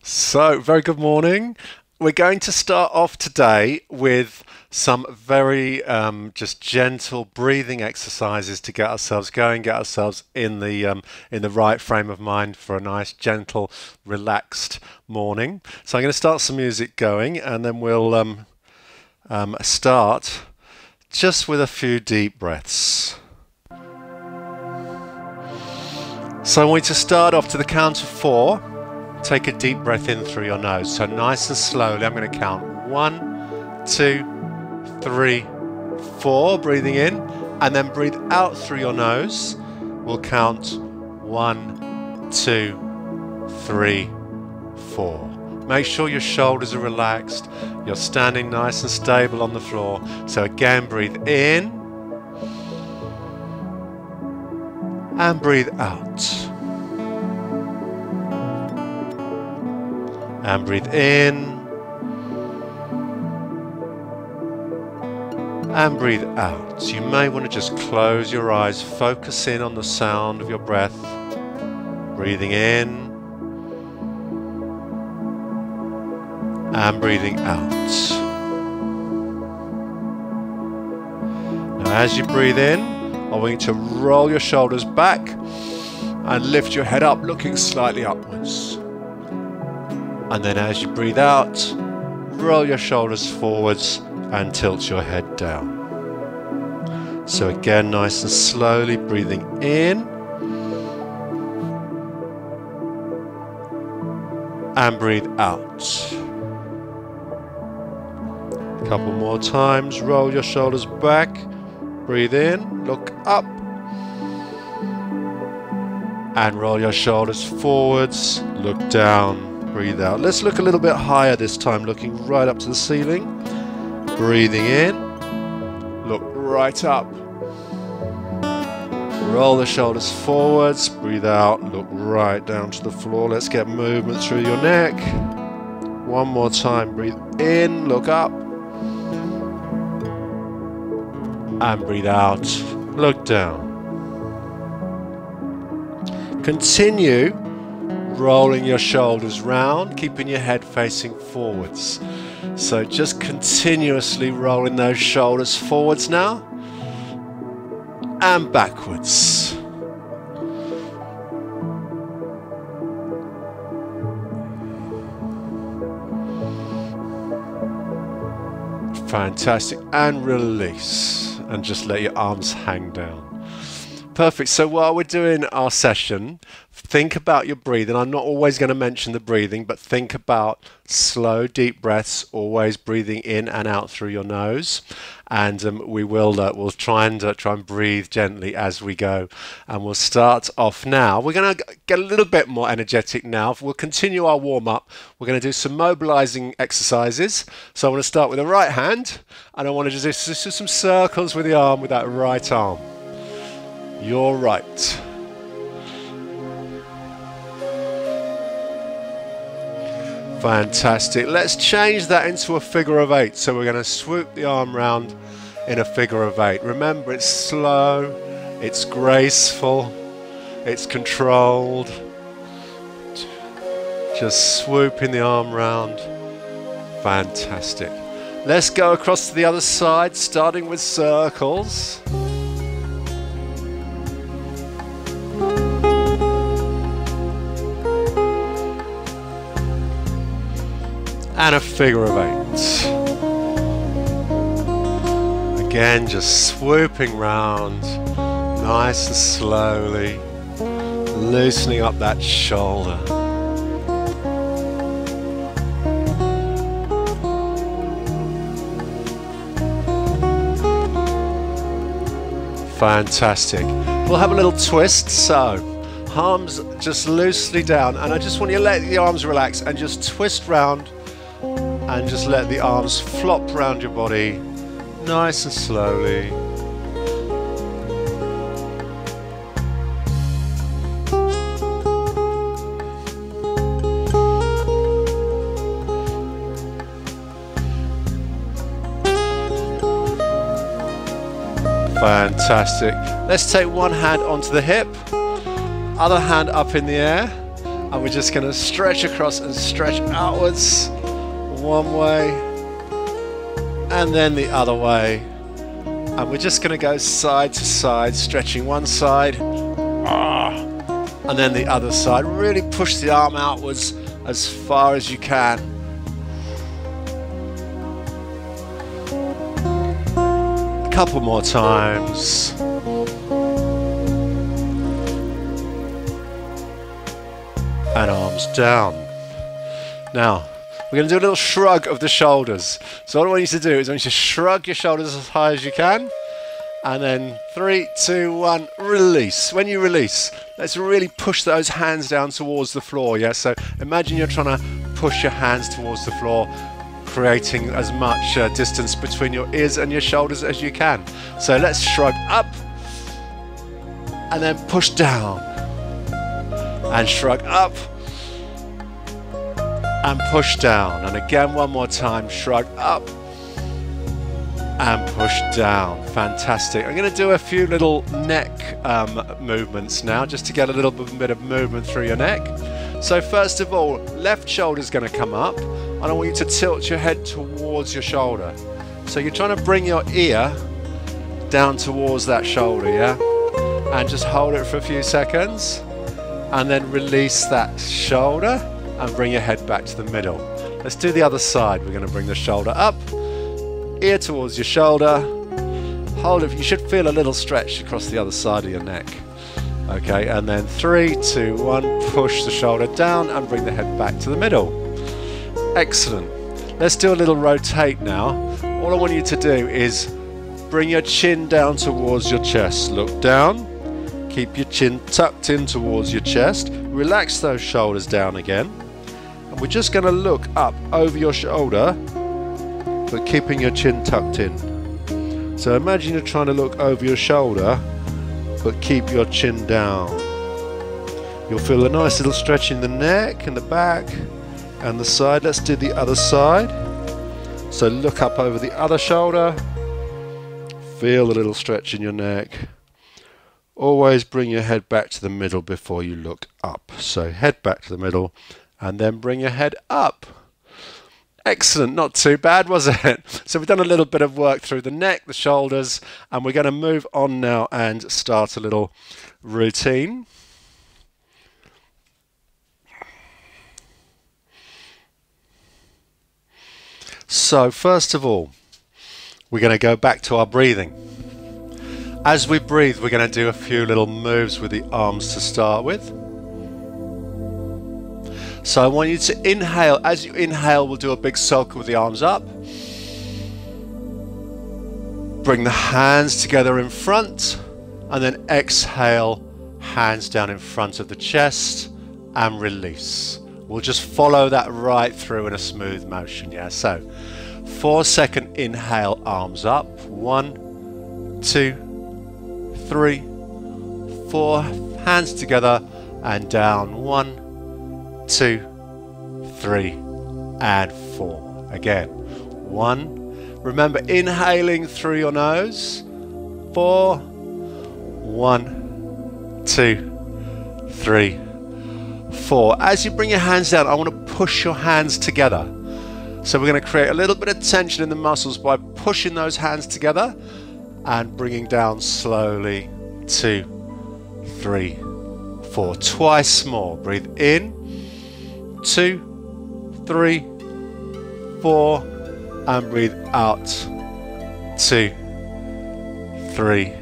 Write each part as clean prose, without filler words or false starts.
So, very good morning. We're going to start off today with some very just gentle breathing exercises to get ourselves going, get ourselves in the right frame of mind for a nice, gentle, relaxed morning. So I'm going to start some music going, and then we'll start just with a few deep breaths. So I want you to start off to the count of 4. Take a deep breath in through your nose. So nice and slowly, I'm going to count 1, 2, 3, 4. Breathing in, and then breathe out through your nose. We'll count 1, 2, 3, 4. Make sure your shoulders are relaxed. You're standing nice and stable on the floor. So again, breathe in and breathe out. And breathe in and breathe out. You may want to just close your eyes, focus in on the sound of your breath. Breathing in and breathing out. Now as you breathe in, I want you to roll your shoulders back and lift your head up, looking slightly upwards. And then as you breathe out, roll your shoulders forwards and tilt your head down. So again, nice and slowly breathing in and breathe out. A couple more times, roll your shoulders back, breathe in, look up, and roll your shoulders forwards, look down. Breathe out. Let's look a little bit higher this time, looking right up to the ceiling. Breathing in, look right up. Roll the shoulders forwards, breathe out, look right down to the floor. Let's get movement through your neck. One more time, breathe in, look up. And breathe out, look down. Continue rolling your shoulders round, keeping your head facing forwards. So just continuously rolling those shoulders forwards now and backwards. Fantastic. And release. And just let your arms hang down. Perfect. So while we're doing our session, think about your breathing. I'm not always going to mention the breathing, but think about slow, deep breaths, always breathing in and out through your nose. And we'll try and breathe gently as we go. And we'll start off now. We're going to get a little bit more energetic now. We'll continue our warm-up. We're going to do some mobilizing exercises. So I want to start with the right hand, and I want to just do some circles with the arm, with that right arm. You're right. Fantastic. Let's change that into a figure of 8. So we're going to swoop the arm round in a figure of 8. Remember, it's slow, it's graceful, it's controlled. Just swooping the arm round. Fantastic. Let's go across to the other side, starting with circles. And a figure of 8. Again, just swooping round, nice and slowly, loosening up that shoulder. Fantastic. We'll have a little twist, so arms just loosely down, and I just want you to let the arms relax and just twist round. And just let the arms flop around your body, nice and slowly. Fantastic. Let's take one hand onto the hip, other hand up in the air, And we're just going to stretch across and stretch outwards one way and then the other way. And we're just going to go side to side, stretching one side and then the other side. Really push the arm outwards as far as you can. A couple more times. And arms down. Now, we're going to do a little shrug of the shoulders. So what I want you to do is I want you to shrug your shoulders as high as you can. And then 3, 2, 1, release. When you release, let's really push those hands down towards the floor. Yeah, so imagine you're trying to push your hands towards the floor, creating as much distance between your ears and your shoulders as you can. So let's shrug up and then push down. And shrug up and push down. And again, one more time, shrug up and push down. Fantastic. I'm going to do a few little neck movements now, just to get a little bit of movement through your neck. So first of all, left shoulder is going to come up, and I want you to tilt your head towards your shoulder. So you're trying to bring your ear down towards that shoulder, yeah? And just hold it for a few seconds. And then release that shoulder and bring your head back to the middle. Let's do the other side. We're going to bring the shoulder up, ear towards your shoulder. Hold it. You should feel a little stretch across the other side of your neck. Okay, and then 3, 2, 1, push the shoulder down and bring the head back to the middle. Excellent. Let's do a little rotate now. All I want you to do is bring your chin down towards your chest. Look down. Keep your chin tucked in towards your chest. Relax those shoulders down again. And we're just going to look up over your shoulder, but keeping your chin tucked in. So imagine you're trying to look over your shoulder, but keep your chin down. You'll feel a nice little stretch in the neck and the back and the side. Let's do the other side. So look up over the other shoulder. Feel a little stretch in your neck. Always bring your head back to the middle before you look up. So head back to the middle and then bring your head up. Excellent, not too bad, was it? So we've done a little bit of work through the neck, the shoulders, and we're going to move on now and start a little routine. So first of all, we're going to go back to our breathing. As we breathe, we're going to do a few little moves with the arms to start with. So I want you to inhale. As you inhale, we'll do a big circle with the arms up. Bring the hands together in front, and then exhale, hands down in front of the chest, and release. We'll just follow that right through in a smooth motion, yeah? So 4-second inhale, arms up. 1, 2, 3, 4, hands together and down. 1, 2, 3, and 4. Again, 1. Remember, inhaling through your nose. 4, 1, 2, 3, 4. As you bring your hands down, I want to push your hands together. So we're going to create a little bit of tension in the muscles by pushing those hands together and bringing down slowly. 2, 3, 4. Twice more. Breathe in. 2, 3, 4, and breathe out. 2, 3,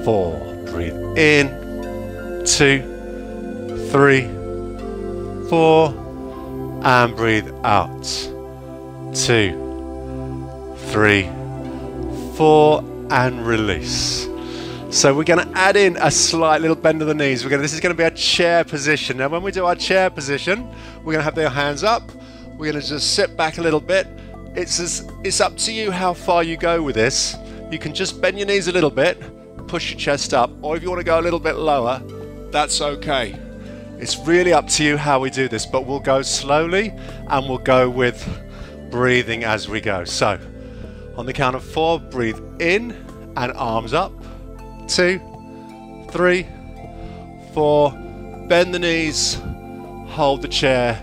4. Breathe in. 2, 3, 4, and breathe out. 2, 3, 4, and release. So we're going to add in a slight little bend of the knees. This is going to be a chair position. Now when we do our chair position, we're going to have their hands up. We're going to just sit back a little bit. It's up to you how far you go with this. You can just bend your knees a little bit, push your chest up, or if you want to go a little bit lower, that's okay. It's really up to you how we do this, but we'll go slowly and we'll go with breathing as we go. So on the count of 4, breathe in and arms up. 2, 3, 4, bend the knees hold the chair,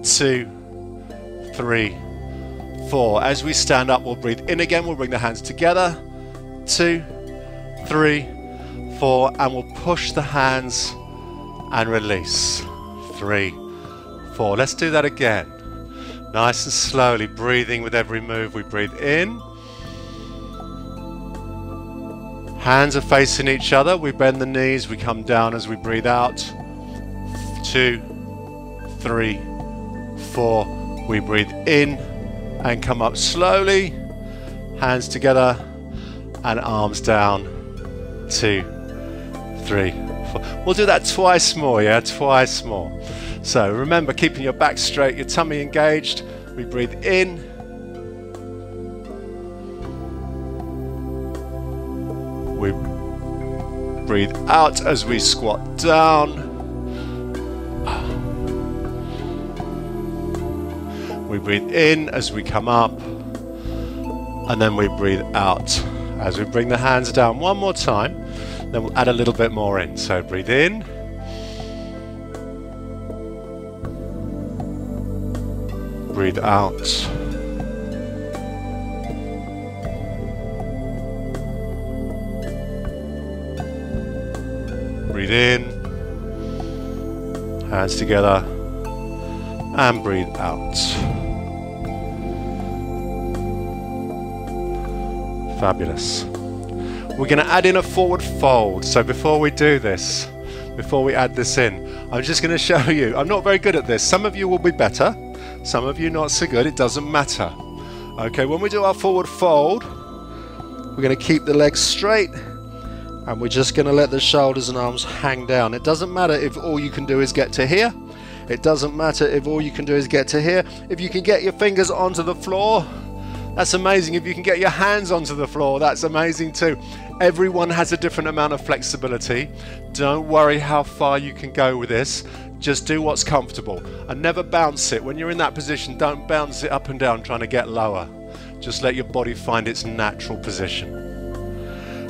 2, 3, 4. As we stand up, we'll breathe in again. We'll bring the hands together, 2, 3, 4, and we'll push the hands and release, 3, 4. Let's do that again. Nice and slowly, breathing with every move. We breathe in. Hands are facing each other. We bend the knees. We come down as we breathe out. 2, 3, 4. We breathe in and come up slowly. Hands together and arms down. 2, 3, 4. We'll do that twice more, yeah? Twice more. So remember, keeping your back straight, your tummy engaged. We breathe in. We breathe out as we squat down. We breathe in as we come up. And then we breathe out as we bring the hands down. One more time. Then we'll add a little bit more in. So breathe in. Breathe out. Breathe in. Hands together. And breathe out. Fabulous. We're going to add in a forward fold. So before we do this, before we add this in, I'm just going to show you. I'm not very good at this. Some of you will be better. Some of you not so good. It doesn't matter. Okay, when we do our forward fold, we're going to keep the legs straight and we're just going to let the shoulders and arms hang down. It doesn't matter if all you can do is get to here. It doesn't matter if all you can do is get to here. If you can get your fingers onto the floor, that's amazing. If you can get your hands onto the floor, that's amazing too. Everyone has a different amount of flexibility. Don't worry how far you can go with this. Just do what's comfortable and never bounce it. When you're in that position, don't bounce it up and down trying to get lower. Just let your body find its natural position.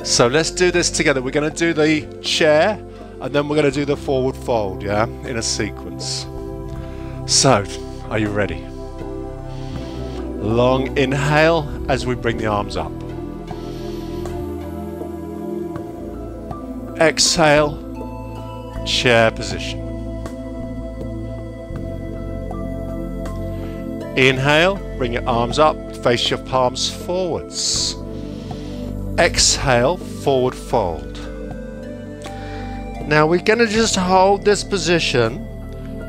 So let's do this together. We're going to do the chair and then we're going to do the forward fold, yeah, in a sequence. So, are you ready? Long inhale as we bring the arms up. Exhale, chair position. Inhale, bring your arms up, face your palms forwards. Exhale, forward fold. Now we're going to just hold this position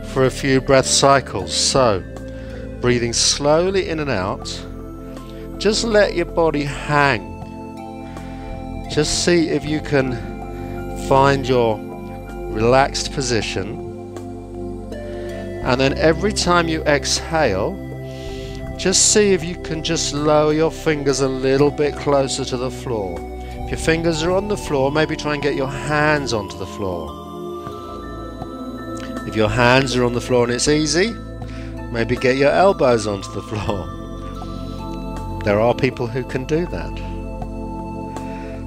for a few breath cycles. So, breathing slowly in and out. Just let your body hang. Just see if you can find your relaxed position. And then every time you exhale, just see if you can just lower your fingers a little bit closer to the floor. If your fingers are on the floor, maybe try and get your hands onto the floor. If your hands are on the floor and it's easy, maybe get your elbows onto the floor. There are people who can do that.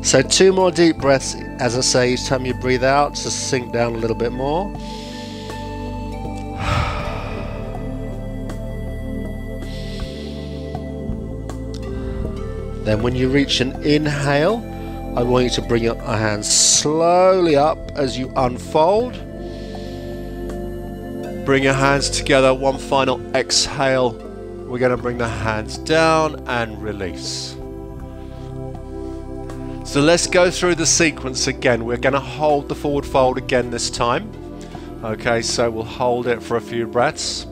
So 2 more deep breaths, as I say, each time you breathe out, just sink down a little bit more. Then when you reach an inhale, I want you to bring your hands slowly up as you unfold. Bring your hands together, one final exhale. We're going to bring the hands down and release. So let's go through the sequence again. We're going to hold the forward fold again this time. Okay, so we'll hold it for a few breaths.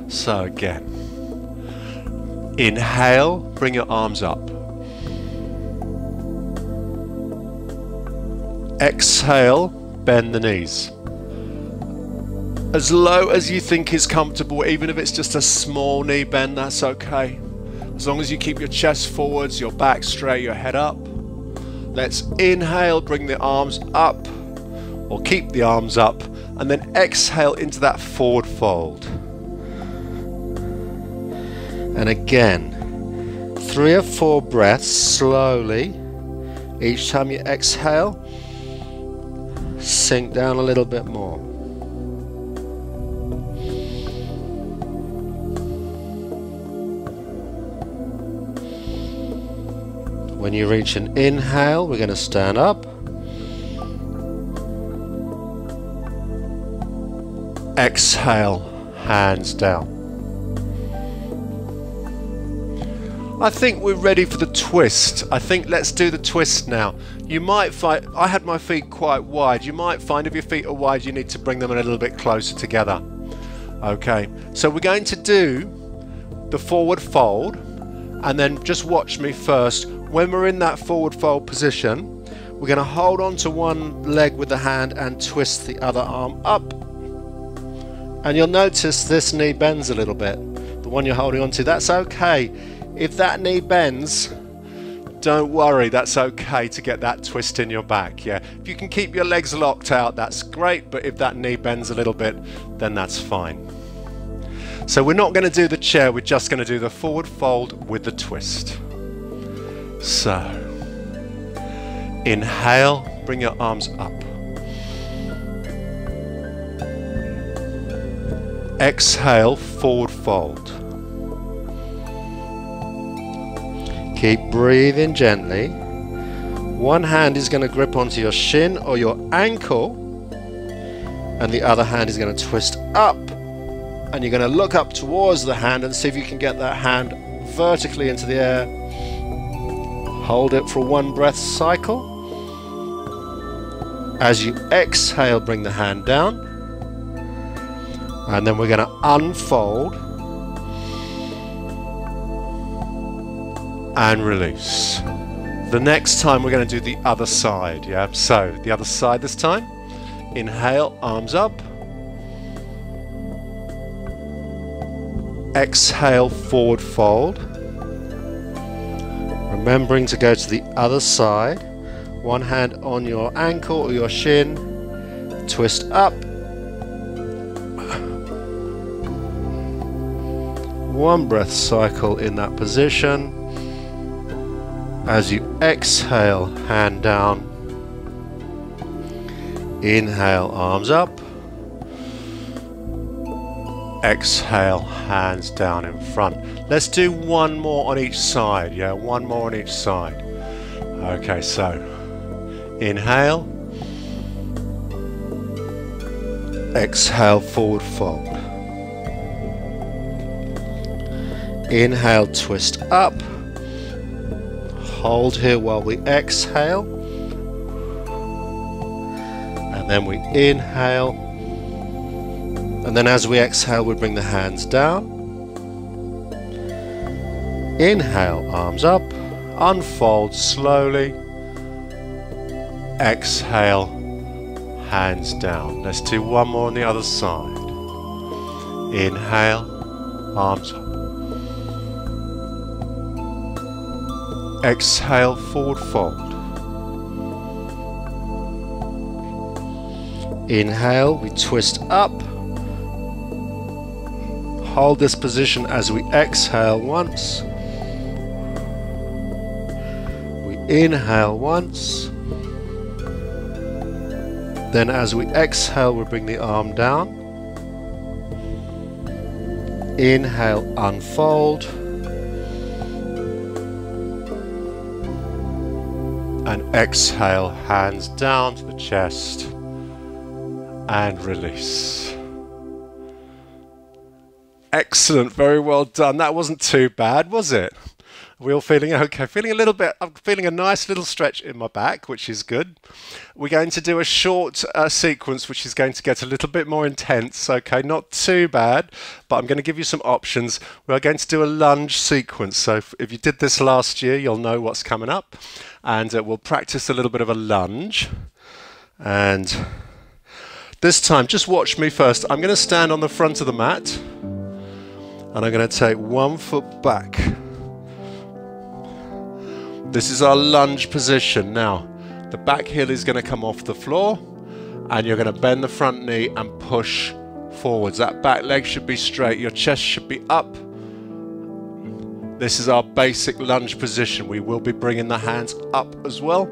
So again, inhale, bring your arms up. Exhale, bend the knees. As low as you think is comfortable, even if it's just a small knee bend, that's okay. As long as you keep your chest forwards, your back straight, your head up. Let's inhale, bring the arms up, or keep the arms up, and then exhale into that forward fold. And again, 3 or 4 breaths slowly. Each time you exhale, sink down a little bit more. When you reach an inhale, we're going to stand up. Exhale, hands down. I think we're ready for the twist. I think let's do the twist now. You might find, I had my feet quite wide. You might find if your feet are wide, you need to bring them a little bit closer together. Okay, so we're going to do the forward fold, and then just watch me first. When we're in that forward fold position, we're going to hold on to one leg with the hand and twist the other arm up. And you'll notice this knee bends a little bit. The one you're holding on to, that's okay. If that knee bends, don't worry, that's okay to get that twist in your back. Yeah, if you can keep your legs locked out, that's great, but if that knee bends a little bit, then that's fine. So we're not going to do the chair, we're just going to do the forward fold with the twist. So, inhale, bring your arms up. Exhale, forward fold. Keep breathing gently. One hand is going to grip onto your shin or your ankle, and the other hand is going to twist up. And you're going to look up towards the hand and see if you can get that hand vertically into the air. Hold it for one breath cycle. As you exhale, bring the hand down. And then we're going to unfold and release. The next time we're going to do the other side. Yeah, so the other side this time. Inhale, arms up. Exhale, forward fold. Remembering to go to the other side. One hand on your ankle or your shin. Twist up. One breath cycle in that position. As you exhale, hand down. Inhale, arms up. Exhale, hands down in front. Let's do one more on each side. Yeah, one more on each side. Okay, so inhale. Exhale, forward fold. Inhale, twist up. Hold here while we exhale. And then we inhale. And then as we exhale, we bring the hands down. Inhale, arms up. Unfold slowly. Exhale, hands down. Let's do one more on the other side. Inhale, arms up. Exhale, forward fold. Inhale, we twist up. Hold this position as we exhale once. We inhale once. Then as we exhale, we bring the arm down. Inhale, unfold. And exhale, hands down to the chest and release. Excellent, very well done. That wasn't too bad, was it? Are we all feeling okay? Feeling a little bit, I'm feeling a nice little stretch in my back, which is good. We're going to do a short sequence, which is going to get a little bit more intense. Okay, not too bad, but I'm going to give you some options. We are going to do a lunge sequence. So if you did this last year, you'll know what's coming up. And we'll practice a little bit of a lunge. And this time, just watch me first. I'm going to stand on the front of the mat. And I'm going to take 1 foot back. This is our lunge position. Now, the back heel is going to come off the floor. And you're going to bend the front knee and push forwards. That back leg should be straight. Your chest should be up. This is our basic lunge position. We will be bringing the hands up as well,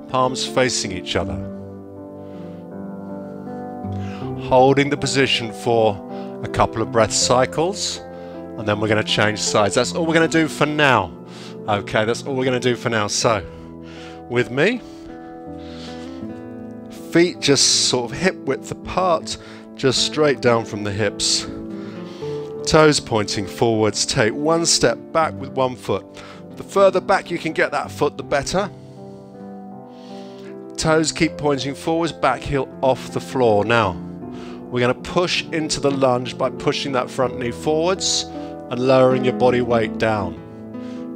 palms facing each other. Holding the position for a couple of breath cycles, and then we're going to change sides. That's all we're going to do for now. Okay, that's all we're going to do for now. So, with me, feet just sort of hip width apart, just straight down from the hips. Toes pointing forwards, take one step back with one foot. The further back you can get that foot, the better. Toes keep pointing forwards, back heel off the floor. Now, we're going to push into the lunge by pushing that front knee forwards and lowering your body weight down.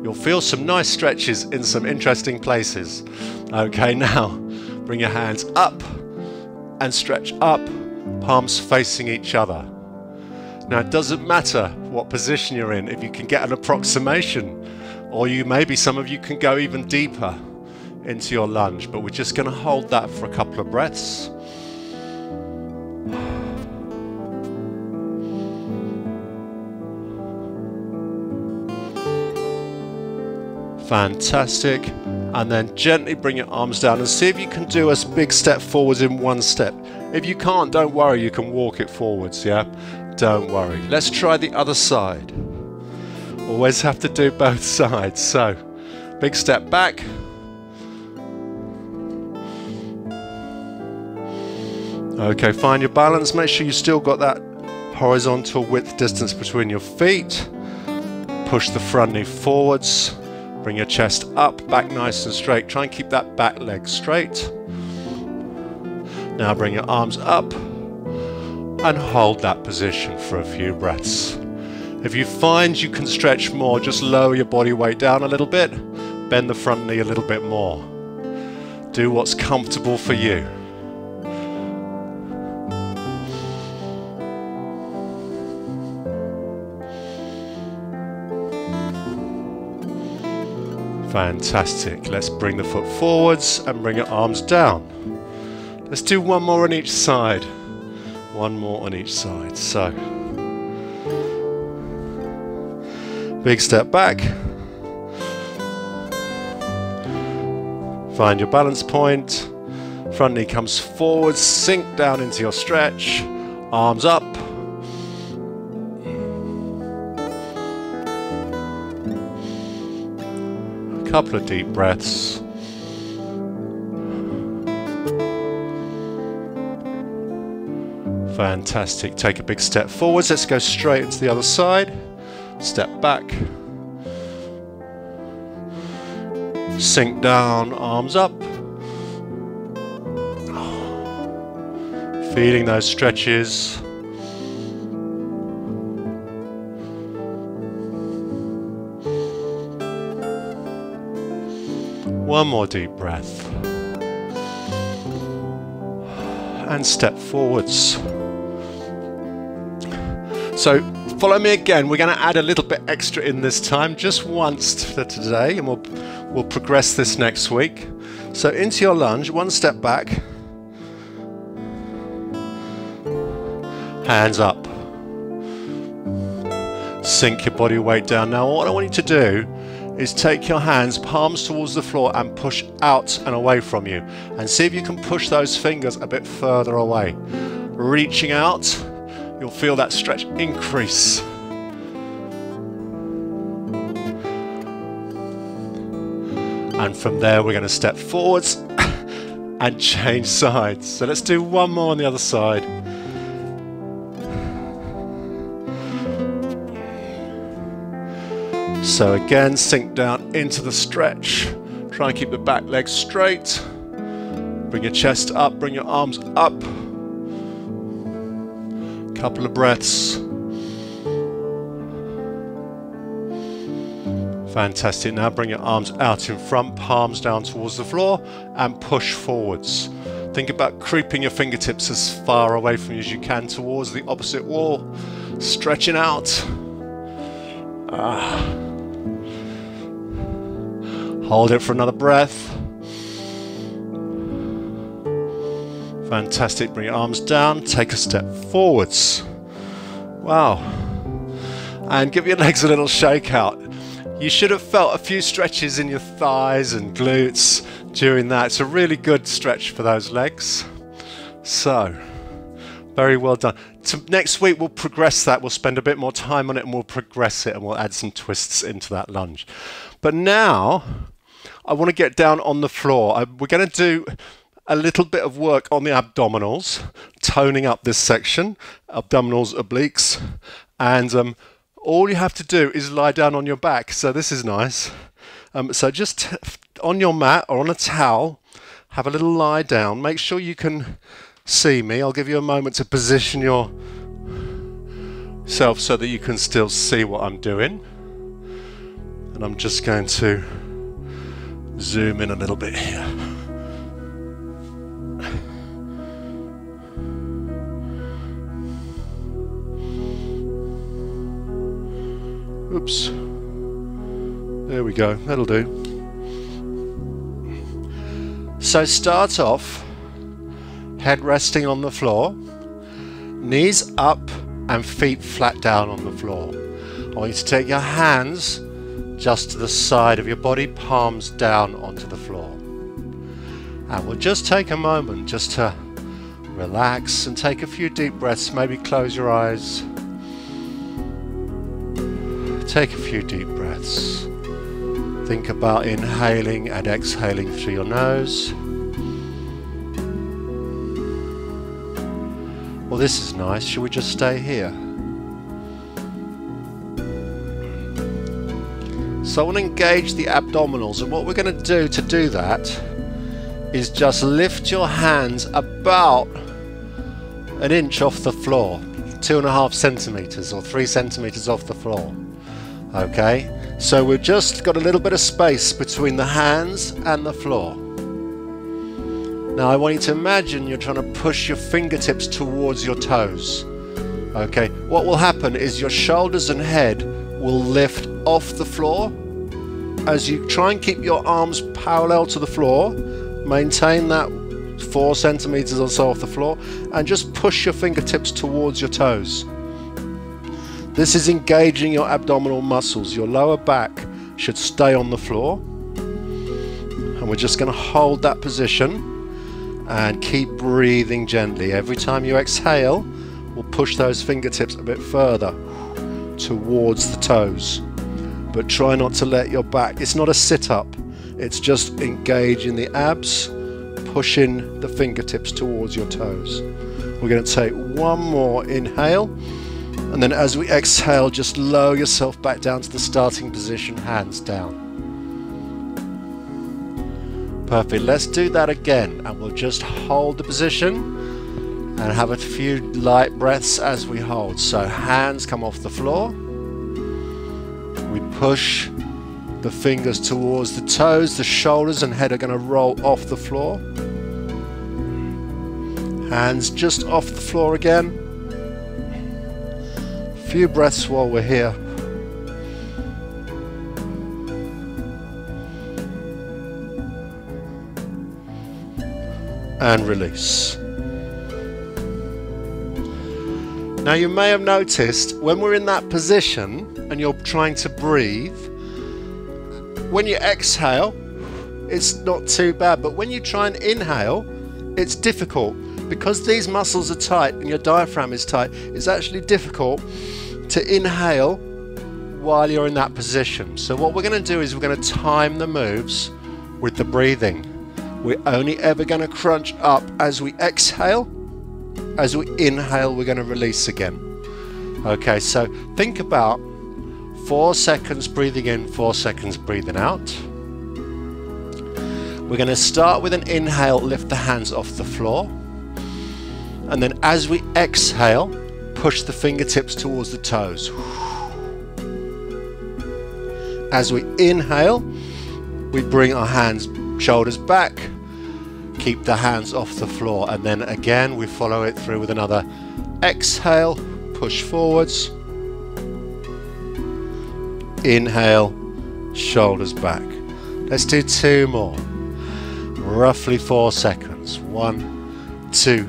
You'll feel some nice stretches in some interesting places. Okay, now bring your hands up and stretch up, palms facing each other. Now it doesn't matter what position you're in, if you can get an approximation, or maybe some of you can go even deeper into your lunge, but we're just going to hold that for a couple of breaths. Fantastic. And then gently bring your arms down and see if you can do a big step forwards in one step. If you can't, don't worry, you can walk it forwards, yeah? Don't worry. Let's try the other side. Always have to do both sides. So, big step back. Okay, find your balance. Make sure you still got that horizontal width distance between your feet. Push the front knee forwards. Bring your chest up, back nice and straight. Try and keep that back leg straight. Now bring your arms up and hold that position for a few breaths. If you find you can stretch more, just lower your body weight down a little bit. Bend the front knee a little bit more. Do what's comfortable for you. Fantastic. Let's bring the foot forwards and bring your arms down. Let's do one more on each side. One more on each side. So, big step back. Find your balance point. Front knee comes forward, sink down into your stretch. Arms up. Couple of deep breaths. Fantastic. Take a big step forwards. Let's go straight into the other side. Step back. Sink down, arms up. Feeling those stretches. One more deep breath. And step forwards. So follow me again. We're going to add a little bit extra in this time, just once for today, and we'll progress this next week. So into your lunge, one step back. Hands up. Sink your body weight down. Now what I want you to do is take your hands, palms towards the floor, and push out and away from you. And see if you can push those fingers a bit further away. Reaching out, you'll feel that stretch increase. And from there, we're going to step forwards and change sides. So let's do one more on the other side. So again, sink down into the stretch. Try and keep the back leg straight. Bring your chest up, bring your arms up. Couple of breaths. Fantastic. Now bring your arms out in front, palms down towards the floor, and push forwards. Think about creeping your fingertips as far away from you as you can towards the opposite wall. Stretching out. Hold it for another breath. Fantastic. Bring your arms down. Take a step forwards. Wow. And give your legs a little shake out. You should have felt a few stretches in your thighs and glutes during that. It's a really good stretch for those legs. So, very well done. Next week we'll progress that. We'll spend a bit more time on it and we'll progress it and we'll add some twists into that lunge. But now I want to get down on the floor. We're going to do a little bit of work on the abdominals, toning up this section, abdominals, obliques, and all you have to do is lie down on your back. So this is nice. So just on your mat or on a towel, have a little lie down. Make sure you can see me. I'll give you a moment to position yourself so that you can still see what I'm doing. And I'm just going to zoom in a little bit here. Oops. There we go. That'll do. So start off, head resting on the floor, knees up and feet flat down on the floor. I want you to take your hands just to the side of your body, palms down onto the floor. And we'll just take a moment just to relax and take a few deep breaths. Maybe close your eyes. Take a few deep breaths. Think about inhaling and exhaling through your nose. Well, this is nice. Should we just stay here? So I want to engage the abdominals, and what we're going to do that is just lift your hands about an inch off the floor, 2.5 centimeters or 3 centimeters off the floor. Okay, so we've just got a little bit of space between the hands and the floor. Now I want you to imagine you're trying to push your fingertips towards your toes. Okay, what will happen is your shoulders and head will lift off the floor. As you try and keep your arms parallel to the floor, maintain that 4 centimeters or so off the floor, and just push your fingertips towards your toes. This is engaging your abdominal muscles. Your lower back should stay on the floor. And we're just going to hold that position and keep breathing gently. Every time you exhale, we'll push those fingertips a bit further towards the toes. But try not to let your back, it's not a sit-up, it's just engaging the abs, pushing the fingertips towards your toes. We're going to take one more inhale. And then as we exhale, just lower yourself back down to the starting position, hands down. Perfect. Let's do that again, and we'll just hold the position and have a few light breaths as we hold. So hands come off the floor. We push the fingers towards the toes. The shoulders and head are going to roll off the floor. Hands just off the floor again. Few breaths while we're here. And release. Now you may have noticed when we're in that position and you're trying to breathe, when you exhale it's not too bad, but when you try and inhale it's difficult because these muscles are tight and your diaphragm is tight. It's actually difficult to inhale while you're in that position. So what we're going to do is we're going to time the moves with the breathing. We're only ever going to crunch up as we exhale. As we inhale, we're going to release again. Okay, so think about 4 seconds breathing in, 4 seconds breathing out. We're going to start with an inhale, lift the hands off the floor. And then as we exhale, push the fingertips towards the toes. As we inhale, we bring our hands, shoulders back, keep the hands off the floor, and then again we follow it through with another exhale, push forwards, inhale, shoulders back. Let's do 2 more, roughly 4 seconds. 1, 2,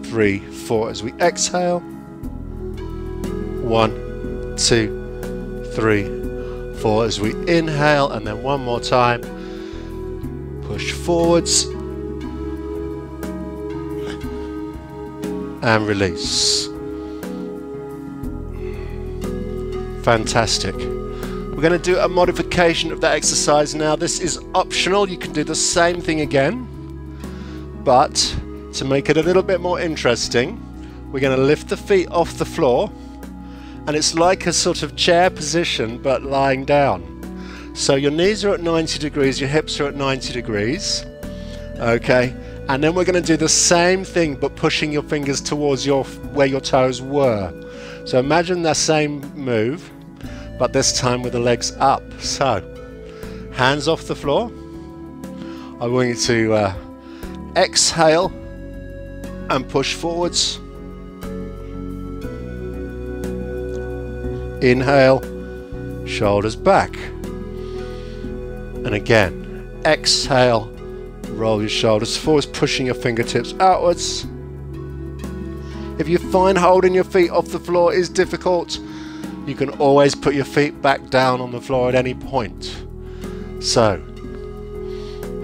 3, 4 as we exhale. 1, 2, 3, 4 as we inhale, and then one more time. Push forwards and release. Fantastic. We're going to do a modification of that exercise now. This is optional. You can do the same thing again, but to make it a little bit more interesting, we're going to lift the feet off the floor, and it's like a sort of chair position but lying down. So your knees are at 90 degrees, your hips are at 90 degrees. Okay, and then we're going to do the same thing but pushing your fingers towards where your toes were. So imagine the same move, but this time with the legs up. So hands off the floor. I want you to exhale and push forwards. Inhale, shoulders back. And again, exhale, roll your shoulders forwards, pushing your fingertips outwards. If you find holding your feet off the floor is difficult, you can always put your feet back down on the floor at any point. So,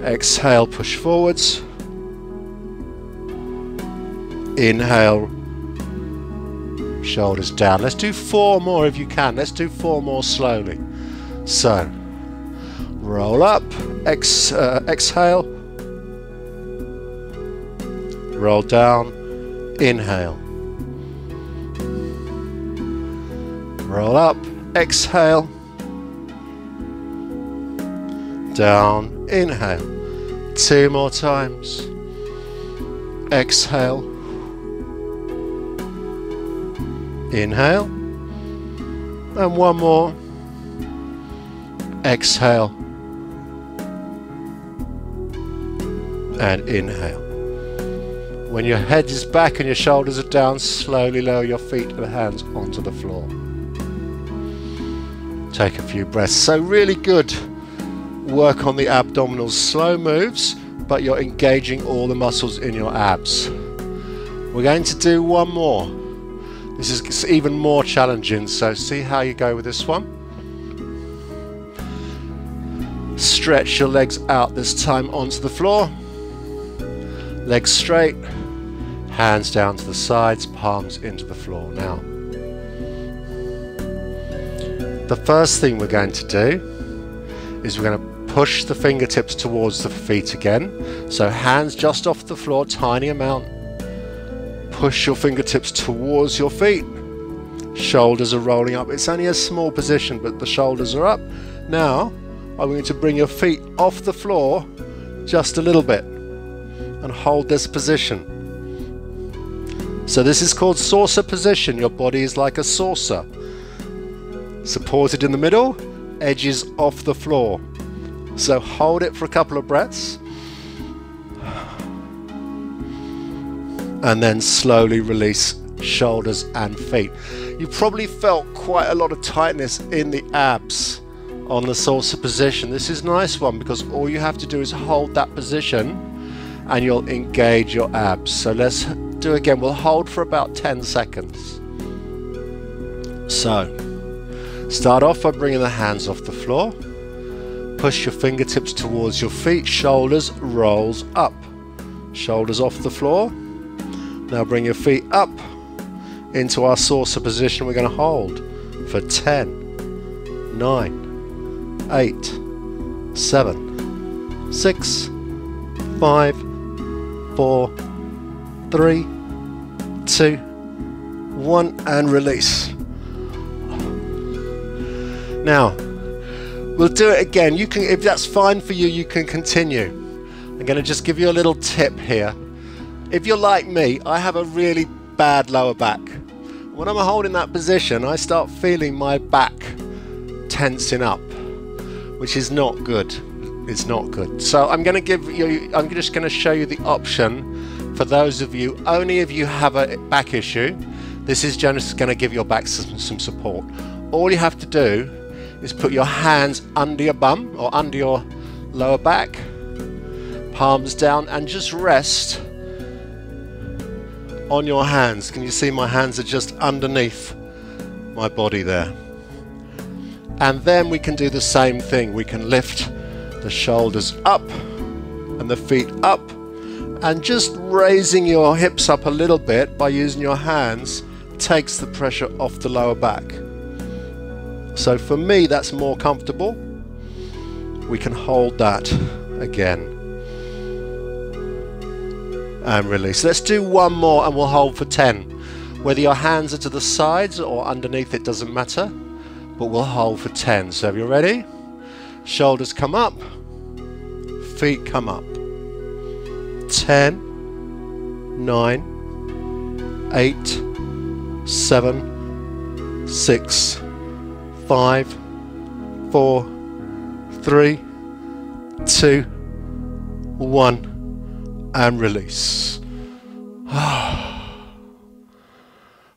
exhale, push forwards. Inhale, shoulders down. Let's do 4 more if you can. Let's do 4 more slowly. So, roll up, exhale, roll down, inhale, roll up, exhale, down, inhale. 2 more times. Exhale, inhale, and 1 more. Exhale and inhale. When your head is back and your shoulders are down, slowly lower your feet and hands onto the floor. Take a few breaths. So really good work on the abdominals. Slow moves, but you're engaging all the muscles in your abs. We're going to do 1 more. This is even more challenging, so see how you go with this one. Stretch your legs out this time onto the floor. Legs straight, hands down to the sides, palms into the floor. Now, the first thing we're going to do is we're going to push the fingertips towards the feet again. So hands just off the floor, tiny amount. Push your fingertips towards your feet. Shoulders are rolling up. It's only a small position, but the shoulders are up. Now, I'm going to bring your feet off the floor just a little bit and hold this position. So this is called saucer position. Your body is like a saucer. Supported in the middle, edges off the floor. So hold it for a couple of breaths. And then slowly release shoulders and feet. You probably felt quite a lot of tightness in the abs on the saucer position. This is a nice one because all you have to do is hold that position and you'll engage your abs. So let's do again. We'll hold for about 10 seconds. So start off by bringing the hands off the floor. Push your fingertips towards your feet. Shoulders rolls up. Shoulders off the floor. Now bring your feet up into our saucer position. We're going to hold for 10, 9, 8, 7, 6, 5, 4, 3, 2, 1, and release. Now, we'll do it again. You can, if that's fine for you, you can continue. I'm going to just give you a little tip here. If you're like me, I have a really bad lower back. When I'm holding that position, I start feeling my back tensing up, which is not good. It's not good. So I'm going to just going to show you the option for those of you, only if you have a back issue. This is just going to give your back some support. All you have to do is put your hands under your bum or under your lower back, palms down, and just rest on your hands. Can you see my hands are just underneath my body there? And then we can do the same thing. We can lift the shoulders up and the feet up, and just raising your hips up a little bit by using your hands takes the pressure off the lower back. So for me, that's more comfortable. We can hold that again and release. Let's do one more and we'll hold for 10. Whether your hands are to the sides or underneath, it doesn't matter, but we'll hold for 10. So if you're ready, shoulders come up, feet come up. 10, 9, 8, 7, 6, 5, 4, 3, 2, 1, and release.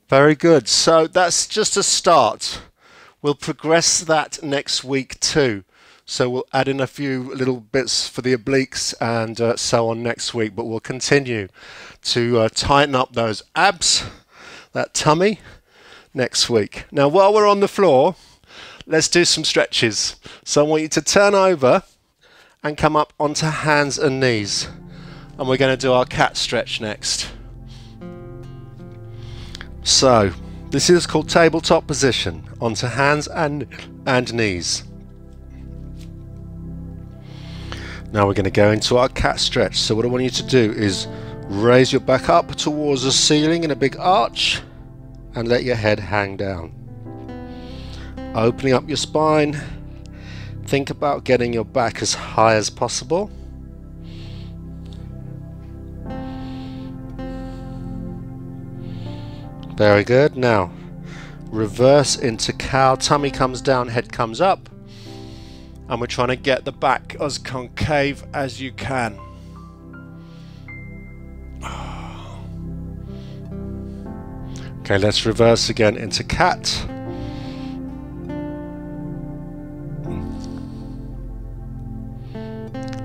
Very good. So that's just a start. We'll progress that next week too. So we'll add in a few little bits for the obliques and so on next week, but we'll continue to tighten up those abs, that tummy, next week. Now while we're on the floor, let's do some stretches. So I want you to turn over and come up onto hands and knees. And we're going to do our cat stretch next. So this is called tabletop position, onto hands and knees. Now we're going to go into our cat stretch. So what I want you to do is raise your back up towards the ceiling in a big arch and let your head hang down. Opening up your spine. Think about getting your back as high as possible. Very good. Now reverse into cow. Tummy comes down, head comes up. And we're trying to get the back as concave as you can. Okay, let's reverse again into cat.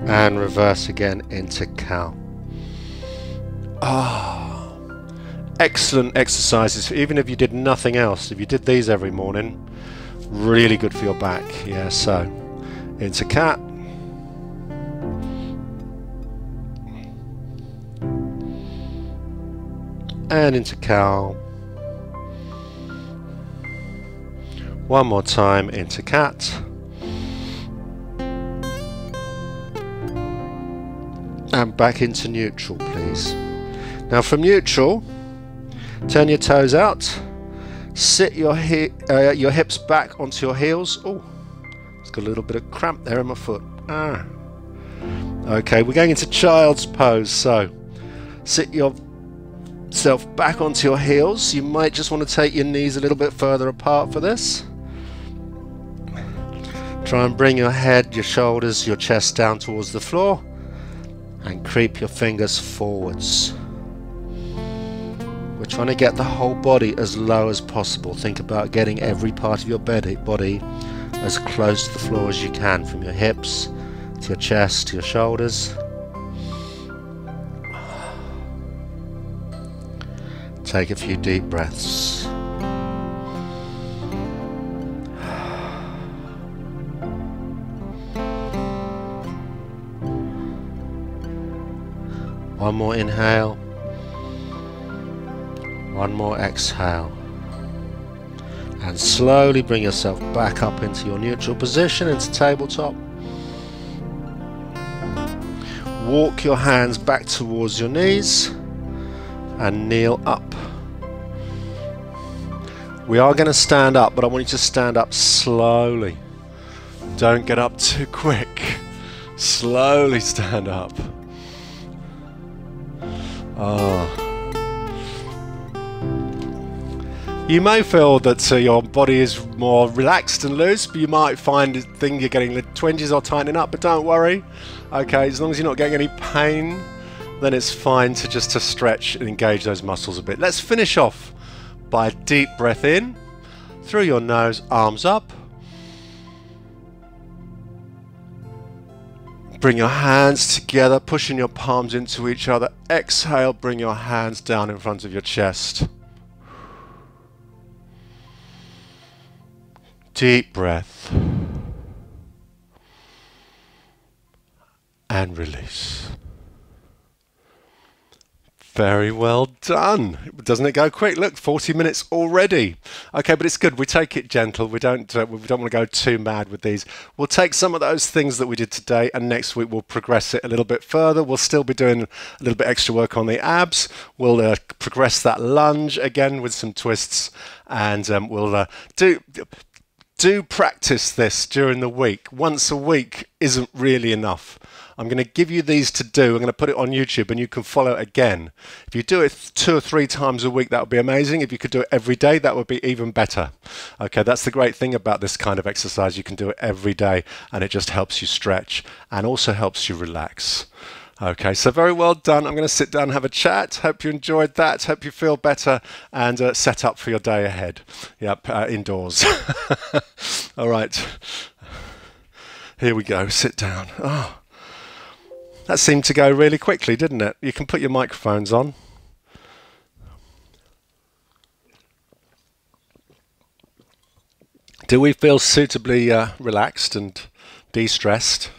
And reverse again into cow. Excellent exercises, even if you did nothing else. If you did these every morning, really good for your back. Yeah, so into cat. And into cow. One more time into cat. And back into neutral, please. Now from neutral, turn your toes out. Sit your hips back onto your heels. Oh, it's got a little bit of cramp there in my foot. Okay, we're going into child's pose. So sit yourself back onto your heels. You might just want to take your knees a little bit further apart for this. Try and bring your head, your shoulders, your chest down towards the floor and creep your fingers forwards. We're trying to get the whole body as low as possible. Think about getting every part of your body as close to the floor as you can, from your hips to your chest to your shoulders. Take a few deep breaths. One more inhale. One more exhale. And slowly bring yourself back up into your neutral position, into tabletop. Walk your hands back towards your knees and kneel up. We are going to stand up, but I want you to stand up slowly. Don't get up too quick. Slowly stand up. You may feel that your body is more relaxed and loose, but you might find you're getting the twinges or tightening up, but don't worry. Okay, as long as you're not getting any pain, then it's fine to stretch and engage those muscles a bit. Let's finish off by a deep breath in through your nose, arms up. Bring your hands together, pushing your palms into each other. Exhale, bring your hands down in front of your chest. Deep breath. And release. Very well done. Doesn't it go quick? Look, 40 minutes already. Okay, but it's good. We take it gentle. We don't want to go too mad with these. We'll take some of those things that we did today, and next week we'll progress it a little bit further. We'll still be doing a little bit extra work on the abs. We'll progress that lunge again with some twists, and we'll do practice this during the week. Once a week isn't really enough. I'm going to give you these to do. I'm going to put it on YouTube and you can follow it again. If you do it 2 or 3 times a week, that would be amazing. If you could do it every day, that would be even better. Okay, that's the great thing about this kind of exercise. You can do it every day and it just helps you stretch and also helps you relax. Okay, so very well done. I'm going to sit down and have a chat. Hope you enjoyed that. Hope you feel better and set up for your day ahead. Yep, indoors. All right. Here we go. Sit down. Oh, that seemed to go really quickly, didn't it? You can put your microphones on. Do we feel suitably relaxed and de-stressed?